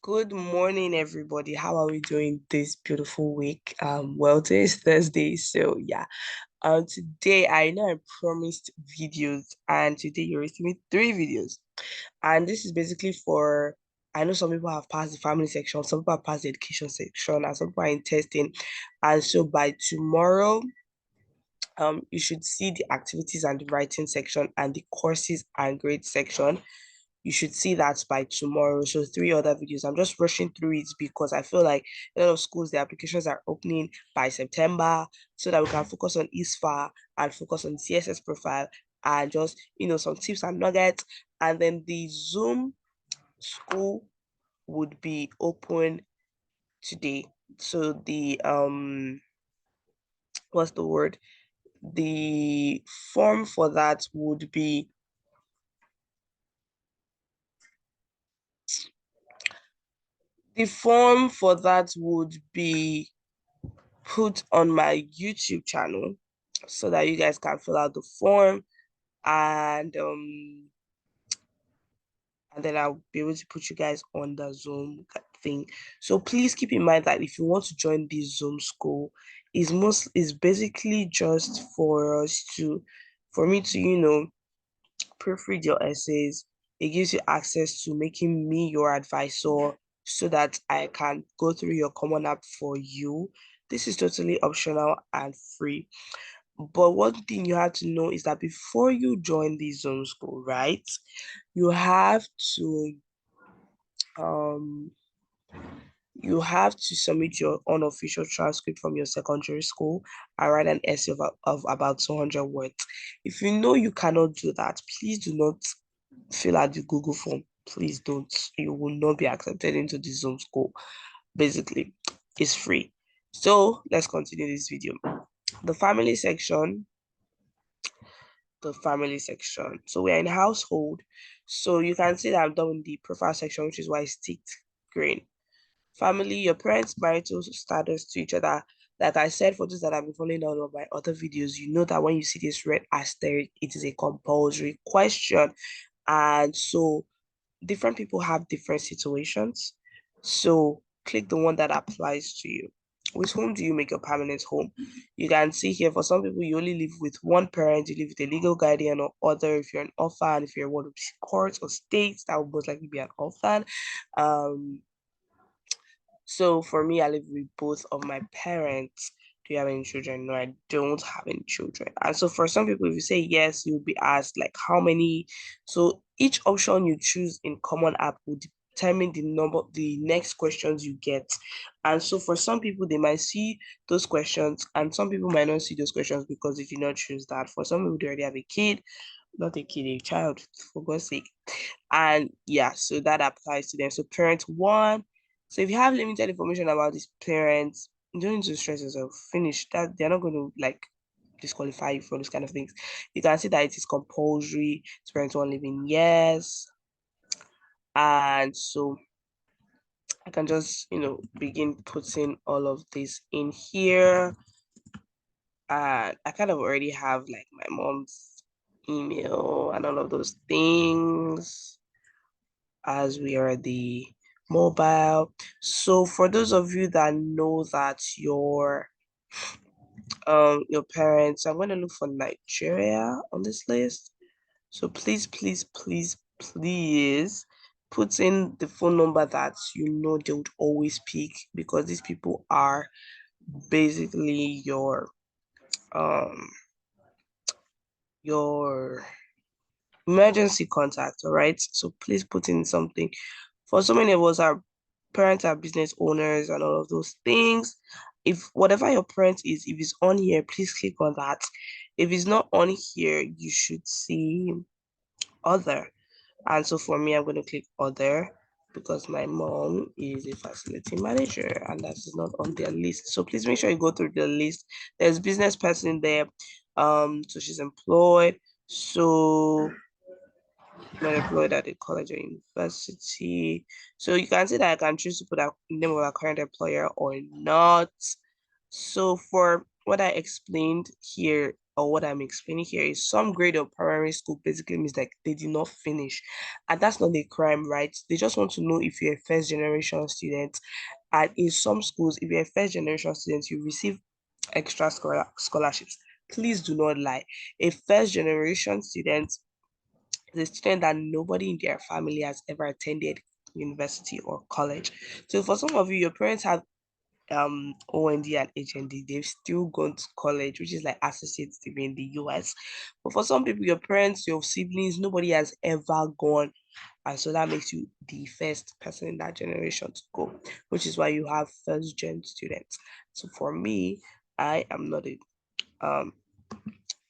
Good morning, everybody. How are we doing this beautiful week? Well, today is Thursday, so yeah. Today I know I promised videos, and today you're receiving 3 videos. And this is basically for I know some people have passed the family section, some people have passed the education section, and some people are in testing. And so by tomorrow, you should see the activities and the writing section and the courses and grades section. You should see that by tomorrow. So 3 other videos. I'm just rushing through it because I feel like a lot of schools, the applications are opening by September so that we can focus on ISFA and focus on CSS profile and just, some tips and nuggets. And then the Zoom school would be open today. So what's the word? The form for that would be the form for that would be put on my YouTube channel so that you guys can fill out the form and and then I'll be able to put you guys on the Zoom thing. So please keep in mind that if you want to join this Zoom school, is basically just for me to, proofread your essays. It gives you access to making me your advisor so that I can go through your common app for you. This is totally optional and free. But one thing you have to know is that before you join the Zoom school, right, you have to um you have to submit your unofficial transcript from your secondary school and write an essay of about 200 words. If you know you cannot do that, please do not fill out the Google form. Please don't. You will not be accepted into the Zoom school. Basically, it's free. So let's continue this video. The family section, the family section. So we're in household. So you can see that I'm done with the profile section, which is why it's ticked green. Family, your parents' marital status to each other. Like I said, for those that have been following all of my other videos, you know that when you see this red asterisk, it is a compulsory question. And so different people have different situations. So click the one that applies to you. With whom do you make your permanent home? You can see here for some people, you only live with one parent, you live with a legal guardian or other. If you're an orphan, if you're one of the courts or states, that would most likely be an orphan. So for me, I live with both of my parents. Do you have any children? No, I don't have any children. And so for some people, if you say yes, you'll be asked like how many. So each option you choose in Common App will determine the next questions you get. And so for some people, they might see those questions, and some people might not see those questions because they did not choose that. For some people, they already have a kid, not a kid, a child, for God's sake. And yeah, so that applies to them. So parent one. So if you have limited information about these parents, you don't need to stress yourself. Finish that. They're not going to like disqualify you for those kind of things. You can see that it is compulsory. Parents one living yes. And so I can just, begin putting all of this in here. And I kind of already have like my mom's email and all of those things as we are the mobile. So for those of you that know that your parents, I'm going to look for Nigeria on this list. So please, please, please, please put in the phone number that you know they would always pick, because these people are basically your emergency contact. All right, so please put in something. For so many of us, our parents are business owners and all of those things. If whatever your parent is, if it's on here, please click on that. If it's not on here, you should see other. And so for me, I'm going to click other because my mom is a facility manager and that is not on their list. So please make sure you go through the list. There's business person there. So she's employed. So not employed at a college or university. So you can see that I can choose to put a name of a current employer or not. So for what I explained here or what I'm explaining here is some grade of primary school basically means like they did not finish. And that's not a crime, right? They just want to know if you're a first generation student. And in some schools, if you're a first generation student, you receive extra scholarships. Please do not lie. A first generation student is a student that nobody in their family has ever attended university or college. So for some of you, your parents have OND and HND, they've still gone to college, which is like associate degree in the US. But for some people, your parents, your siblings, nobody has ever gone. And so that makes you the first person in that generation to go, which is why you have first gen students. So for me, I am not a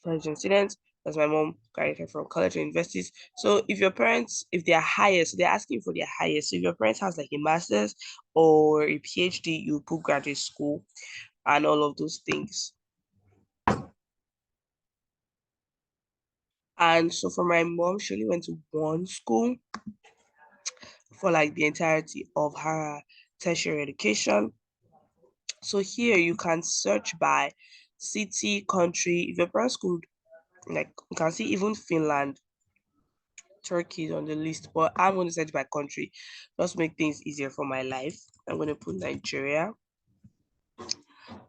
first gen student. That's my mom graduated from college or universities. So if your parents, if they are higher, so they're asking for their highest. So if your parents has like a master's or a PhD, you put graduate school and all of those things. And so for my mom, she only went to one school for like the entirety of her tertiary education. So here you can search by city, country. If your parents could, like, you can see even Finland, Turkey is on the list, but I'm going to search by country just make things easier for my life. I'm going to put Nigeria,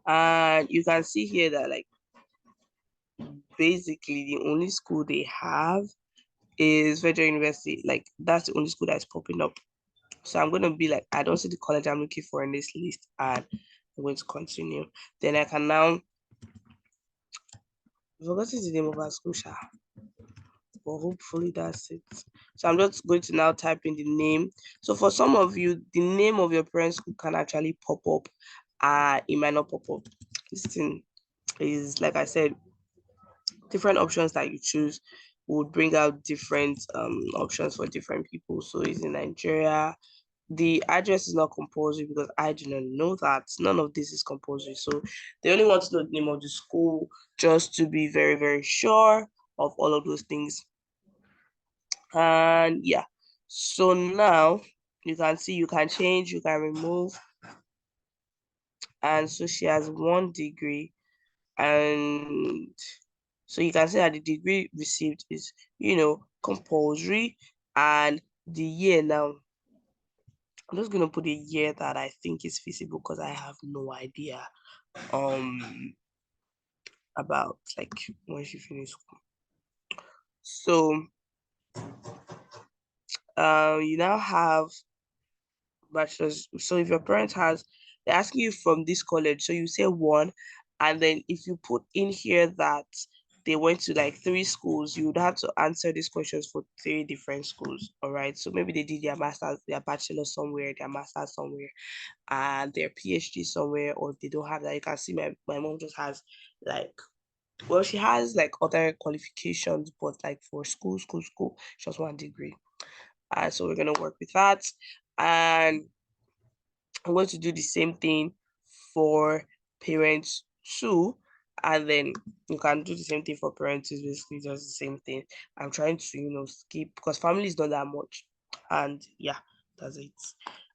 and you can see here that like basically the only school they have is Federal University. Like that's the only school that's popping up. So I'm going to be like, I don't see the college I'm looking for in this list, and I'm going to continue. Then I can now, I forgot the name of our school, but hopefully that's it. So I'm just going to now type in the name. So for some of you, the name of your parents' school can actually pop up. It might not pop up. This thing is, like I said, different options that you choose would bring out different options for different people. So it's in Nigeria. The address is not compulsory because I do not know that. None of this is compulsory. So they only want to know the name of the school just to be very, very sure of all of those things. And yeah, so now you can see you can change, you can remove. And so she has 1 degree, and so you can see that the degree received is, compulsory. And the year now, I'm just gonna put a year that I think is feasible because I have no idea um about like when she finished school. So you now have bachelor's. So if your parent has, they're asking you from this college, so you say one, and then if you put in here that they went to like 3 schools, you would have to answer these questions for 3 different schools. All right, so maybe they did their master's, their bachelor somewhere, their master's somewhere, and their PhD somewhere, or if they don't have that, you can see my mom just has like, well, she has like other qualifications, but like for school, she has 1 degree. So we're gonna work with that. And I'm going to do the same thing for parents too. And then you can do the same thing for parents, it's basically just the same thing. I'm trying to, skip because family is not that much. And yeah, that's it.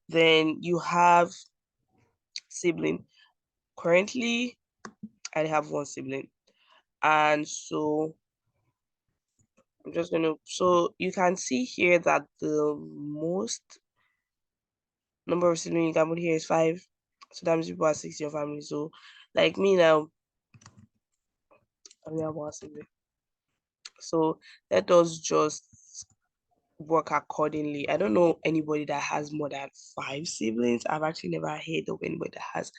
Then you have sibling. Currently, I have 1 sibling. And so I'm just gonna, so you can see here that the most number of siblings you can put here is 5. So that means people are 6 in your family. So like me now, I only have 1 sibling. So let us just work accordingly. I don't know anybody that has more than 5 siblings. I've actually never heard of anybody that has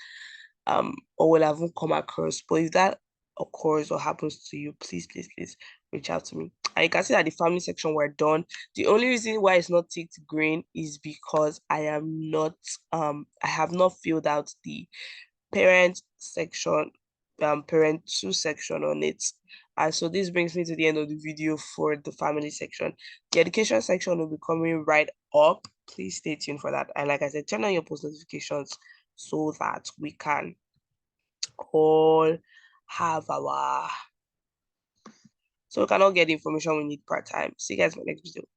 or will have come across. But if that occurs or happens to you, please reach out to me. And you can see that the family section we're done. The only reason why it's not ticked green is because I have not filled out the parent section, parent 2 section on it. And so this brings me to the end of the video for the family section. The education section will be coming right up. Please stay tuned for that. And like I said, turn on your post notifications so that we can all have our, so we can all get the information we need part time. See you guys in my next video.